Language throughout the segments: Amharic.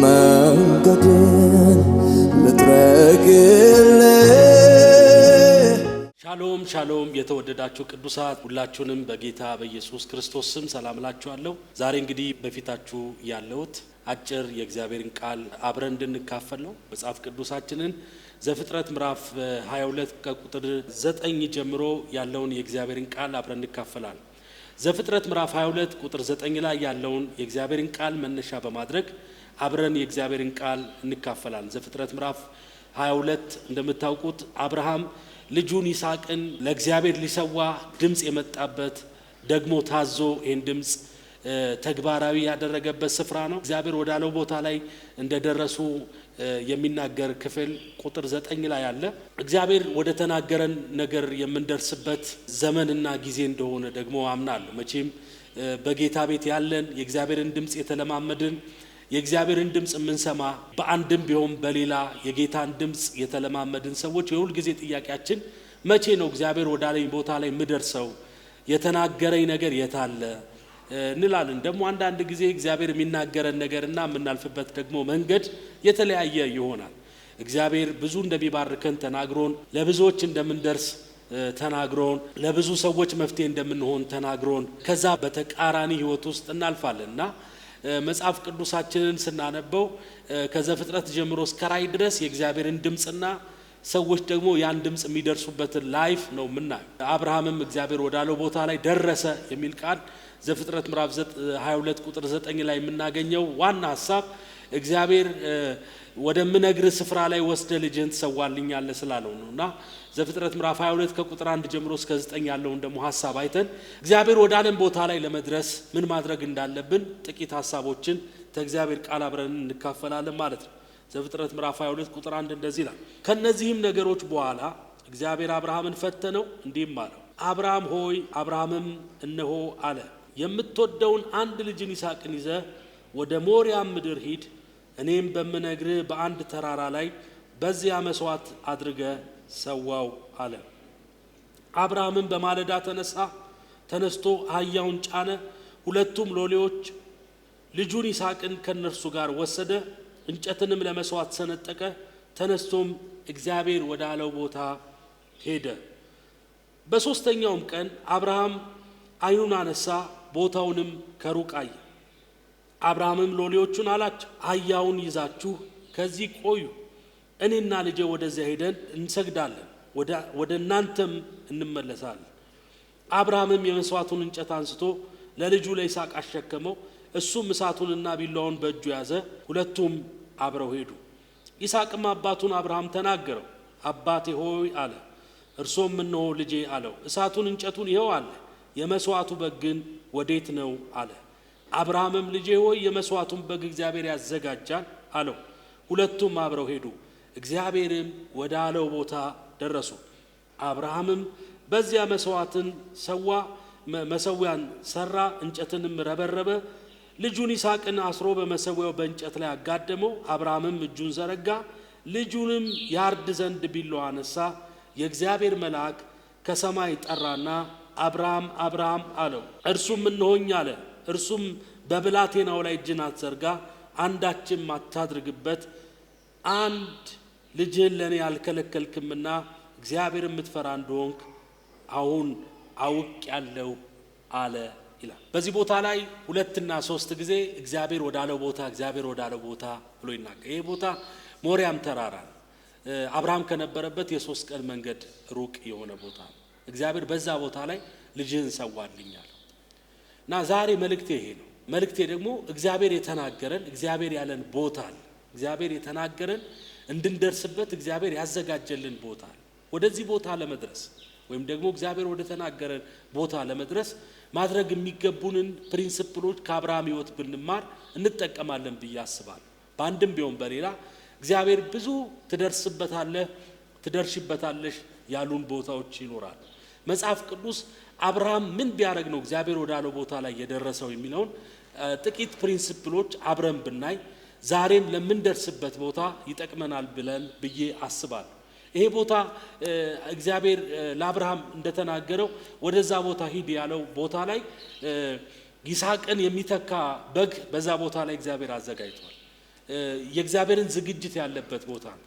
መንገድን ልጥረግልህ። ሻሎም ሻሎም የተወደዳችሁ ቅዱሳት ሁላችሁንም በጌታ በኢየሱስ ክርስቶስ ስም ሰላም እላችኋለሁ። ዛሬ እንግዲህ በፊታችሁ ያለሁት አጭር የእግዚአብሔርን ቃል አብረን እንድንካፈል ነው። መጽሐፍ ቅዱሳችንን ዘፍጥረት ምዕራፍ 22 ከቁጥር 9 ጀምሮ ያለውን የእግዚአብሔርን ቃል አብረን እንካፈላለን። ዘፍጥረት ምዕራፍ 22 ቁጥር 9 ላይ ያለውን የእግዚአብሔርን ቃል መነሻ በማድረግ አብረን የእግዚአብሔርን ቃል እንካፈላለን። ዘፍጥረት ምዕራፍ 22 እንደምታውቁት አብርሃም ልጁን ይስሐቅን ለእግዚአብሔር ሊሰዋ ድምጽ የመጣበት ደግሞ ታዞ ይህን ድምጽ ተግባራዊ ያደረገበት ስፍራ ነው። እግዚአብሔር ወዳለው ቦታ ላይ እንደደረሱ የሚናገር ክፍል ቁጥር 9 ላይ አለ። እግዚአብሔር ወደ ተናገረን ነገር የምንደርስበት ዘመንና ጊዜ እንደሆነ ደግሞ አምናለሁ። መቼም በጌታ ቤት ያለን የእግዚአብሔርን ድምጽ የተለማመድን የእግዚአብሔርን ድምጽ የምንሰማ በአንድም ቢሆን በሌላ የጌታን ድምጽ የተለማመድን ሰዎች የሁል ጊዜ ጥያቄያችን መቼ ነው እግዚአብሔር ወዳለኝ ቦታ ላይ ምደርሰው? የተናገረኝ ነገር የታለ እንላለን። ደግሞ አንዳንድ ጊዜ እግዚአብሔር የሚናገረን ነገርና የምናልፍበት ደግሞ መንገድ የተለያየ ይሆናል። እግዚአብሔር ብዙ እንደሚባርከን ተናግሮን ለብዙዎች እንደምንደርስ ተናግሮን ለብዙ ሰዎች መፍትሄ እንደምንሆን ተናግሮን ከዛ በተቃራኒ ህይወት ውስጥ እናልፋለንና መጽሐፍ ቅዱሳችንን ስናነበው ከዘፍጥረት ጀምሮ እስከ ራእይ ድረስ የእግዚአብሔርን ድምጽና ሰዎች ደግሞ ያን ድምጽ የሚደርሱበትን ላይፍ ነው የምናየው። አብርሃምም እግዚአብሔር ወዳለው ቦታ ላይ ደረሰ የሚል ቃል ዘፍጥረት ምዕራፍ 22 ቁጥር 9 ላይ የምናገኘው ዋና ሐሳብ እግዚአብሔር ወደምነግር ስፍራ ላይ ወስደ ልጅን ትሰዋልኛለህ ስላለው ነውና ዘፍጥረት ምዕራፍ 22 ከቁጥር 1 ጀምሮ እስከ 9 ያለውን ደግሞ ሐሳብ አይተን እግዚአብሔር ወዳለን ቦታ ላይ ለመድረስ ምን ማድረግ እንዳለብን ጥቂት ሐሳቦችን ከእግዚአብሔር ቃል አብረን እንካፈላለን ማለት ነው። ዘፍጥረት ምዕራፍ 22 ቁጥር 1 እንደዚህ ይላል። ከነዚህም ነገሮች በኋላ እግዚአብሔር አብርሃምን ፈተነው እንዲህም አለው፣ አብርሃም ሆይ። አብርሃምም እነሆ አለ፣ የምትወደውን አንድ ልጅን ይስሐቅን ይዘህ ወደ ሞሪያ ምድር ሂድ፣ እኔም በምነግርህ በአንድ ተራራ ላይ በዚያ መስዋዕት አድርገህ ሰዋው አለ። አብርሃምም በማለዳ ተነስቶ አህያውን ጫነ፣ ሁለቱም ሎሌዎች ልጁን ይስሐቅን ከነርሱ ጋር ወሰደ፣ እንጨትንም ለመስዋዕት ሰነጠቀ። ተነስቶም እግዚአብሔር ወዳለው ቦታ ሄደ። በሶስተኛውም ቀን አብርሃም ዓይኑን አነሳ፣ ቦታውንም ከሩቅ አየ። አብርሃምም ሎሌዎቹን አላቸው፣ አህያውን ይዛችሁ ከዚህ ቆዩ፣ እኔና ልጄ ወደዚያ ሄደን እንሰግዳለን፣ ወደ እናንተም እንመለሳለን። አብርሃምም የመስዋዕቱን እንጨት አንስቶ ለልጁ ለይስሐቅ አሸከመው፣ እሱም እሳቱንና ቢላውን በእጁ ያዘ፣ ሁለቱም አብረው ሄዱ። ይስሐቅም አባቱን አብርሃም ተናገረው፣ አባቴ ሆይ አለ። እርሱም እነሆ ልጄ አለው። እሳቱን እንጨቱን ይኸው አለ፣ የመስዋዕቱ በግ ግን ወዴት ነው አለ። አብርሃምም ልጄ ሆይ የመስዋዕቱን በግ እግዚአብሔር ያዘጋጃል አለው። ሁለቱም አብረው ሄዱ፣ እግዚአብሔርም ወደ አለው ቦታ ደረሱ። አብርሃምም በዚያ መሰዊያን ሰራ፣ እንጨትንም ረበረበ፣ ልጁን ይስሐቅን አስሮ በመሰዊያው በእንጨት ላይ አጋደመው። አብርሃምም እጁን ዘረጋ፣ ልጁንም ያርድ ዘንድ ቢላዋ አነሳ። የእግዚአብሔር መልአክ ከሰማይ ጠራና አብርሃም አብርሃም አለው። እርሱም እነሆኝ አለ። እርሱም በብላቴናው ላይ እጅን አትዘርጋ፣ አንዳችም አታድርግበት፣ አንድ ልጅህን ለእኔ አልከለከልክምና እግዚአብሔር የምትፈራ እንደሆንክ አሁን አውቄአለሁ አለ ይላል። በዚህ ቦታ ላይ 2 እና 3 ጊዜ እግዚአብሔር ወዳለው ቦታ ብሎ ይናገራል። ይሄ ቦታ ሞሪያም ተራራ ነው። አብርሃም ከነበረበት የ3 ቀን መንገድ ሩቅ የሆነ ቦታ ነው። እግዚአብሔር በዛ ቦታ ላይ ልጅህን ሰዋልኛል እና ዛሬ መልእክቴ ይሄ ነው። መልእክቴ ደግሞ እግዚአብሔር የተናገረን እግዚአብሔር ያለን ቦታ አለ። እግዚአብሔር የተናገረን እንድንደርስበት እግዚአብሔር ያዘጋጀልን ቦታ አለ። ወደዚህ ቦታ ለመድረስ ወይም ደግሞ እግዚአብሔር ወደ ተናገረን ቦታ ለመድረስ ማድረግ የሚገቡንን ፕሪንሲፕሎች ከአብርሃም ሕይወት ብንማር እንጠቀማለን ብዬ አስባለሁ። በአንድም ቢሆን በሌላ እግዚአብሔር ብዙ ትደርሽበታለሽ ያሉን ቦታዎች ይኖራሉ። መጽሐፍ ቅዱስ አብርሃም ምን ቢያደርግ ነው እግዚአብሔር ወዳለው ቦታ ላይ የደረሰው የሚለውን ጥቂት ፕሪንሲፕሎች አብረን ብናይ ዛሬም ለምንደርስበት ቦታ ይጠቅመናል ብዬ አስባለሁ። ይሄ ቦታ እግዚአብሔር ለአብርሃም እንደተናገረው ወደዛ ቦታ ሂድ ያለው ቦታ ላይ ይስሐቅን የሚተካ በግ በዛ ቦታ ላይ እግዚአብሔር አዘጋጅቷል። የእግዚአብሔርን ዝግጅት ያለበት ቦታ ነው።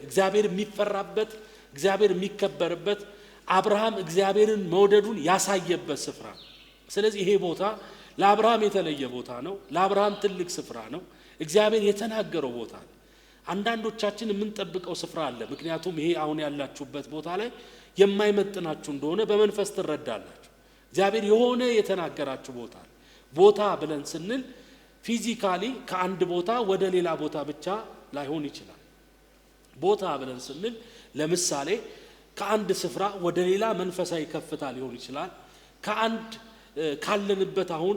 እግዚአብሔር የሚፈራበት፣ እግዚአብሔር የሚከበርበት፣ አብርሃም እግዚአብሔርን መውደዱን ያሳየበት ስፍራ ነው። ስለዚህ ይሄ ቦታ ለአብርሃም የተለየ ቦታ ነው። ለአብርሃም ትልቅ ስፍራ ነው። እግዚአብሔር የተናገረው ቦታ ነው። አንዳንዶቻችን የምንጠብቀው ስፍራ አለ። ምክንያቱም ይሄ አሁን ያላችሁበት ቦታ ላይ የማይመጥናችሁ እንደሆነ በመንፈስ ትረዳላችሁ። እግዚአብሔር የሆነ የተናገራችሁ ቦታ ነው። ቦታ ብለን ስንል ፊዚካሊ ከአንድ ቦታ ወደ ሌላ ቦታ ብቻ ላይሆን ይችላል። ቦታ ብለን ስንል ለምሳሌ ከአንድ ስፍራ ወደ ሌላ መንፈሳዊ ከፍታ ሊሆን ይችላል። ከአንድ ካለንበት አሁን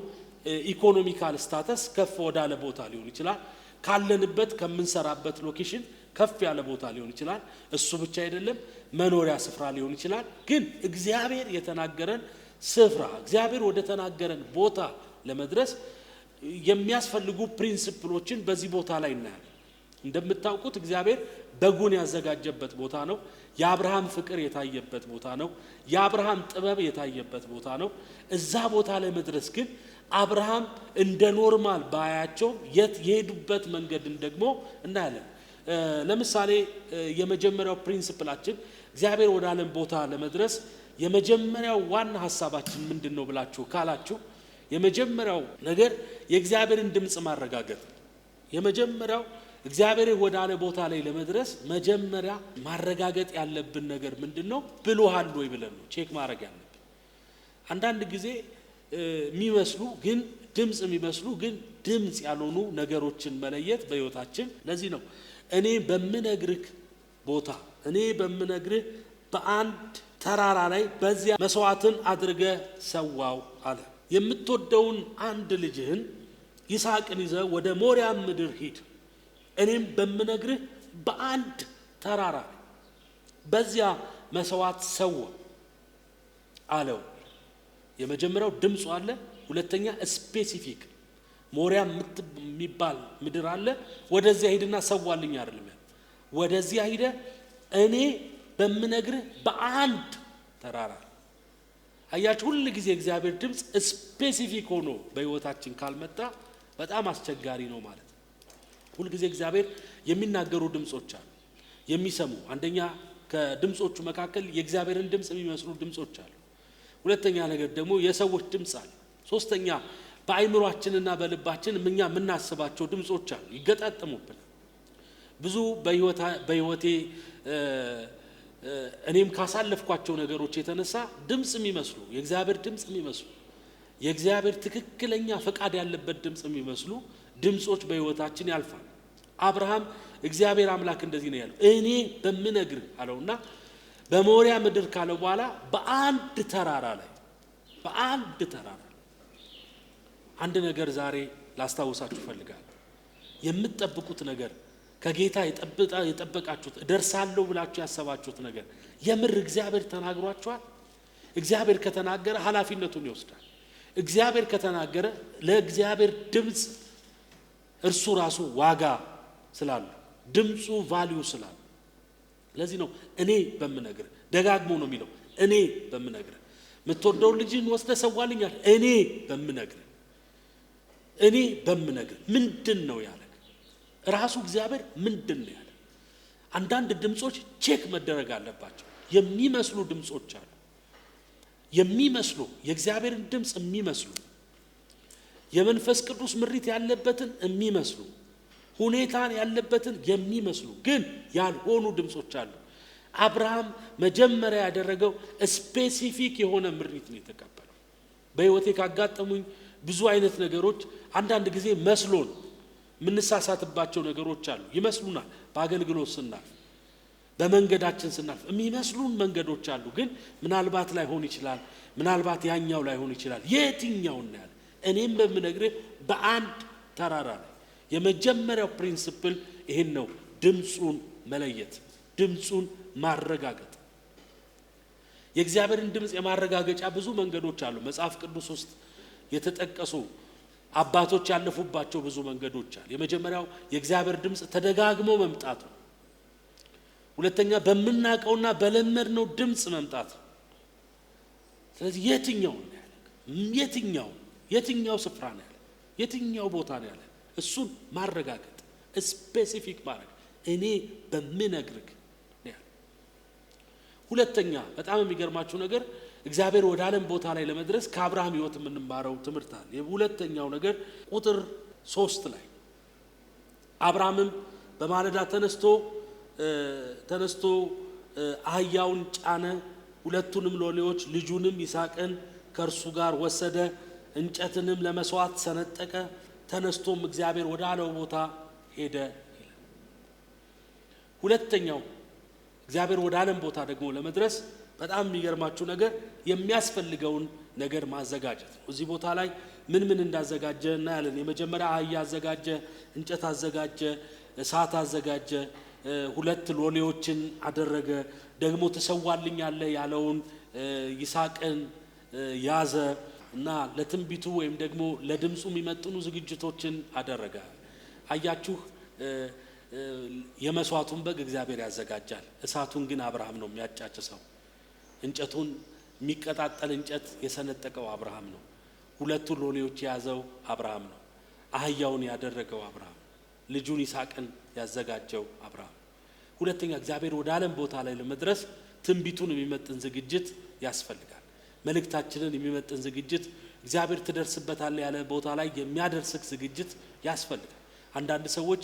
ኢኮኖሚካል ስታተስ ከፍ ወዳለ ቦታ ሊሆን ይችላል። ካለንበት ከምንሰራበት ሎኬሽን ከፍ ያለ ቦታ ሊሆን ይችላል። እሱ ብቻ አይደለም፣ መኖሪያ ስፍራ ሊሆን ይችላል። ግን እግዚአብሔር የተናገረን ስፍራ፣ እግዚአብሔር ወደ ተናገረን ቦታ ለመድረስ የሚያስፈልጉ ፕሪንሲፕሎችን በዚህ ቦታ ላይ እናያለን። እንደምታውቁት እግዚአብሔር በጉን ያዘጋጀበት ቦታ ነው። የአብርሃም ፍቅር የታየበት ቦታ ነው። የአብርሃም ጥበብ የታየበት ቦታ ነው። እዛ ቦታ ላይ መድረስ ግን አብርሃም እንደ ኖርማል ባያቸው የሄዱበት መንገድን ደግሞ እናያለን። ለምሳሌ የመጀመሪያው ፕሪንሲፕላችን እግዚአብሔር ወደ ዓለም ቦታ ለመድረስ የመጀመሪያው ዋና ሐሳባችን ምንድነው ብላችሁ ካላችሁ የመጀመሪያው ነገር የእግዚአብሔርን ድምጽ ማረጋገጥ። የመጀመሪያው እግዚአብሔር ወደ ዓለም ቦታ ላይ ለመድረስ መጀመሪያ ማረጋገጥ ያለብን ነገር ምንድነው? ብሎሃል ወይ ብለን ነው ቼክ ማድረግ ያለብን። አንዳንድ ጊዜ የሚመስሉ ግን ድምጽ የሚመስሉ ግን ድምጽ ያልሆኑ ነገሮችን መለየት በህይወታችን። ለዚህ ነው እኔ በምነግርህ ቦታ፣ እኔ በምነግርህ በአንድ ተራራ ላይ በዚያ መስዋዕትን አድርገህ ሰዋው አለ። የምትወደውን አንድ ልጅህን ይስሐቅን ይዘህ ወደ ሞሪያ ምድር ሂድ፣ እኔም በምነግርህ በአንድ ተራራ በዚያ መስዋዕት ሰዋ አለው። የመጀመሪያው ድምጽ አለ። ሁለተኛ ስፔሲፊክ ሞሪያ የሚባል ምድር አለ። ወደዚያ ሂድና ሰዋልኝ አይደለም፣ ወደዚያ ሂደ እኔ በምነግርህ በአንድ ተራራ። አያችሁ፣ ሁሉ ጊዜ እግዚአብሔር ድምጽ ስፔሲፊክ ሆኖ በህይወታችን ካልመጣ በጣም አስቸጋሪ ነው ማለት ነው። ሁሉ ጊዜ እግዚአብሔር የሚናገሩ ድምጾች አሉ፣ የሚሰሙ። አንደኛ ከድምጾቹ መካከል የእግዚአብሔርን ድምጽ የሚመስሉ ድምጾች አሉ። ሁለተኛ ነገር ደግሞ የሰዎች ድምጽ አለ። ሶስተኛ በአይምሮአችንና በልባችን እኛ የምናስባቸው ድምጾች አሉ፣ ይገጣጠሙብን። ብዙ በህይወቴ እኔም ካሳለፍኳቸው ነገሮች የተነሳ ድምጽ የሚመስሉ የእግዚአብሔር ድምጽ የሚመስሉ የእግዚአብሔር ትክክለኛ ፈቃድ ያለበት ድምጽ የሚመስሉ ድምጾች በህይወታችን ያልፋል። አብርሃም እግዚአብሔር አምላክ እንደዚህ ነው ያለው፣ እኔ በምነግርህ አለውና በሞሪያ ምድር ካለው በኋላ በአንድ ተራራ ላይ አንድ ነገር ዛሬ ላስታውሳችሁ ፈልጋለሁ። የምትጠብቁት ነገር ከጌታ የጠበቃችሁት ደርሳለሁ ብላችሁ ያሰባችሁት ነገር የምር እግዚአብሔር ተናግሯችኋል? እግዚአብሔር ከተናገረ ኃላፊነቱን ይወስዳል። እግዚአብሔር ከተናገረ ለእግዚአብሔር ድምጽ እርሱ ራሱ ዋጋ ስላለው ድምጹ ቫልዩ ስላለው፣ ለዚህ ነው እኔ በምነግርህ፣ ደጋግሞ ነው የሚለው እኔ በምነግርህ። የምትወደውን ልጅህን ወስደህ ሰዋልኛል፣ እኔ በምነግርህ ምንድን ነው ያለ ራሱ እግዚአብሔር ምንድን ነው ያለ? አንዳንድ ድምጾች ቼክ መደረግ አለባቸው። የሚመስሉ ድምጾች አሉ፣ የሚመስሉ የእግዚአብሔርን ድምጽ የሚመስሉ የመንፈስ ቅዱስ ምሪት ያለበትን የሚመስሉ ሁኔታን ያለበትን የሚመስሉ ግን ያልሆኑ ድምጾች አሉ። አብርሃም መጀመሪያ ያደረገው ስፔሲፊክ የሆነ ምሪት ነው የተቀበለው። በህይወቴ ካጋጠሙኝ ብዙ አይነት ነገሮች አንዳንድ ጊዜ መስሎን የምንሳሳትባቸው ነገሮች አሉ። ይመስሉናል። በአገልግሎት ስናልፍ፣ በመንገዳችን ስናልፍ የሚመስሉን መንገዶች አሉ። ግን ምናልባት ላይሆን ይችላል፣ ምናልባት ያኛው ላይሆን ይችላል። የትኛው ነው ያለ? እኔም በምነግርህ በአንድ ተራራ ላይ የመጀመሪያው ፕሪንሲፕል ይሄን ነው፣ ድምጹን መለየት፣ ድምጹን ማረጋገጥ። የእግዚአብሔርን ድምጽ የማረጋገጫ ብዙ መንገዶች አሉ። መጽሐፍ ቅዱስ ውስጥ የተጠቀሱ አባቶች ያለፉባቸው ብዙ መንገዶች አሉ። የመጀመሪያው የእግዚአብሔር ድምጽ ተደጋግሞ መምጣት ነው። ሁለተኛ በመናቀውና በለመድነው ድምጽ መምጣት ነው። ስለዚህ የትኛው ነው ያለ? የትኛው ስፍራ ነው ያለ? የትኛው ቦታ ነው ያለ? እሱን ማረጋገጥ። ስፔሲፊክ ማድረግ እኔ በምነግርህ። ሁለተኛ በጣም የሚገርማችሁ ነገር እግዚአብሔር ወደ ዓለም ቦታ ላይ ለመድረስ ከአብርሃም ሕይወት የምንማረው ትምህርት አለ። የሁለተኛው ነገር ቁጥር 3 ላይ አብርሃምም በማለዳ ተነስቶ አህያውን ጫነ፣ ሁለቱንም ሎሌዎች ልጁንም ይስሐቅን ከእርሱ ጋር ወሰደ፣ እንጨትንም ለመስዋዕት ሰነጠቀ፣ ተነስቶም እግዚአብሔር ወደ አለው ቦታ ሄደ ይላል። ሁለተኛው እግዚአብሔር ወደ ዓለም ቦታ ደግሞ ለመድረስ በጣም የሚገርማችሁ ነገር የሚያስፈልገውን ነገር ማዘጋጀት ነው። እዚህ ቦታ ላይ ምን እንዳዘጋጀ እናያለን። የመጀመሪያ አህያ አዘጋጀ፣ እንጨት አዘጋጀ፣ እሳት አዘጋጀ፣ ሁለት ሎሌዎችን አደረገ፣ ደግሞ ትሰዋልኛለህ ያለውን ይስሐቅን ያዘ እና ለትንቢቱ ወይም ደግሞ ለድምፁ የሚመጥኑ ዝግጅቶችን አደረገ። አያችሁ፣ የመስዋዕቱን በግ እግዚአብሔር ያዘጋጃል፣ እሳቱን ግን አብርሃም ነው የሚያጫጭሰው። እንጨቱን የሚቀጣጠል እንጨት የሰነጠቀው አብርሃም ነው። ሁለቱን ሎሌዎች የያዘው አብርሃም ነው። አህያውን ያደረገው አብርሃም፣ ልጁን ይስሐቅን ያዘጋጀው አብርሃም። ሁለተኛ እግዚአብሔር ወደ ዓለም ቦታ ላይ ለመድረስ ትንቢቱን የሚመጥን ዝግጅት ያስፈልጋል። መልእክታችንን የሚመጥን ዝግጅት፣ እግዚአብሔር ትደርስበታለህ ያለ ቦታ ላይ የሚያደርስክ ዝግጅት ያስፈልጋል። አንዳንድ ሰዎች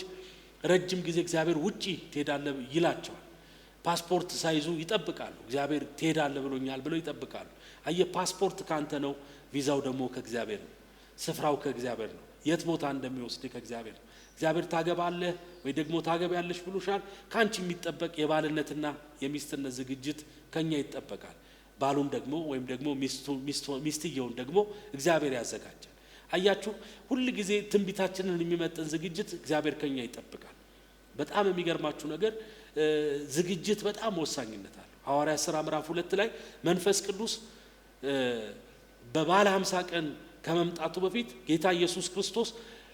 ረጅም ጊዜ እግዚአብሔር ውጪ ትሄዳለህ ይላቸዋል። ፓስፖርት ሳይዙ ይጠብቃሉ። እግዚአብሔር ትሄዳለህ ብሎኛል ብለው ይጠብቃሉ። አየ ፓስፖርት ካንተ ነው፣ ቪዛው ደግሞ ከእግዚአብሔር ነው፣ ስፍራው ከእግዚአብሔር ነው፣ የት ቦታ እንደሚወስድ ከእግዚአብሔር ነው። እግዚአብሔር ታገባለህ ወይ ደግሞ ታገቢያለሽ ብሎሻል። ካንቺ የሚጠበቅ የባልነትና የሚስትነት ዝግጅት ከኛ ይጠበቃል። ባሉን ደግሞ ወይም ደግሞ ሚስትየውን ደግሞ እግዚአብሔር ያዘጋጃል። አያችሁ፣ ሁሉ ጊዜ ትንቢታችንን የሚመጥን ዝግጅት እግዚአብሔር ከኛ ይጠብቃል። በጣም የሚገርማችሁ ነገር ዝግጅት በጣም ወሳኝነት አለው። ሐዋርያት ሥራ ምዕራፍ 2 ላይ መንፈስ ቅዱስ በባለ 50 ቀን ከመምጣቱ በፊት ጌታ ኢየሱስ ክርስቶስ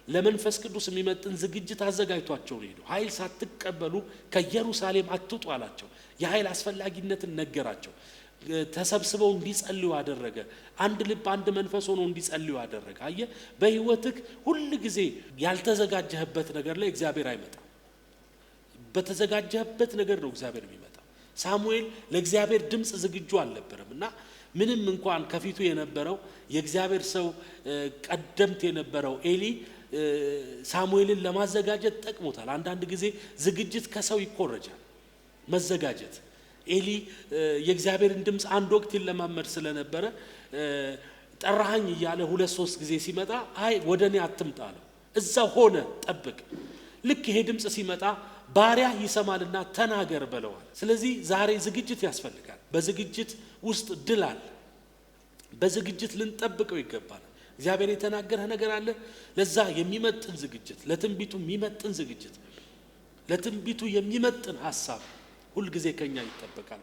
ለመንፈስ ቅዱስ የሚመጥን ዝግጅት አዘጋጅቷቸው ነው ሄደው። ኃይል ሳትቀበሉ ከኢየሩሳሌም አትውጡ አላቸው። የኃይል አስፈላጊነትን ነገራቸው። ተሰብስበው እንዲጸልዩ አደረገ። አንድ ልብ አንድ መንፈስ ሆኖ እንዲጸልዩ አደረገ። አየ፣ በህይወትክ ሁሉ ጊዜ ያልተዘጋጀህበት ነገር ላይ እግዚአብሔር አይመጣም። በተዘጋጀህበት ነገር ነው እግዚአብሔር የሚመጣው። ሳሙኤል ለእግዚአብሔር ድምጽ ዝግጁ አልነበረም እና ምንም እንኳን ከፊቱ የነበረው የእግዚአብሔር ሰው ቀደምት የነበረው ኤሊ ሳሙኤልን ለማዘጋጀት ጠቅሞታል። አንዳንድ ጊዜ ዝግጅት ከሰው ይኮረጃል። መዘጋጀት ኤሊ የእግዚአብሔርን ድምጽ አንድ ወቅት ይለማመድ ስለነበረ ጠራኸኝ እያለ 2-3 ጊዜ ሲመጣ አይ ወደኔ አትምጣ አለው። እዛው ሆነ ጠብቅ። ልክ ይሄ ድምጽ ሲመጣ ባሪያ ይሰማልና ተናገር በለዋል። ስለዚህ ዛሬ ዝግጅት ያስፈልጋል። በዝግጅት ውስጥ ድል አለ። በዝግጅት ልንጠብቀው ይገባል። እግዚአብሔር የተናገረህ ነገር አለ። ለዛ የሚመጥን ዝግጅት፣ ለትንቢቱ የሚመጥን ዝግጅት፣ ለትንቢቱ የሚመጥን ሐሳብ ሁሉ ጊዜ ከኛ ይጠበቃል።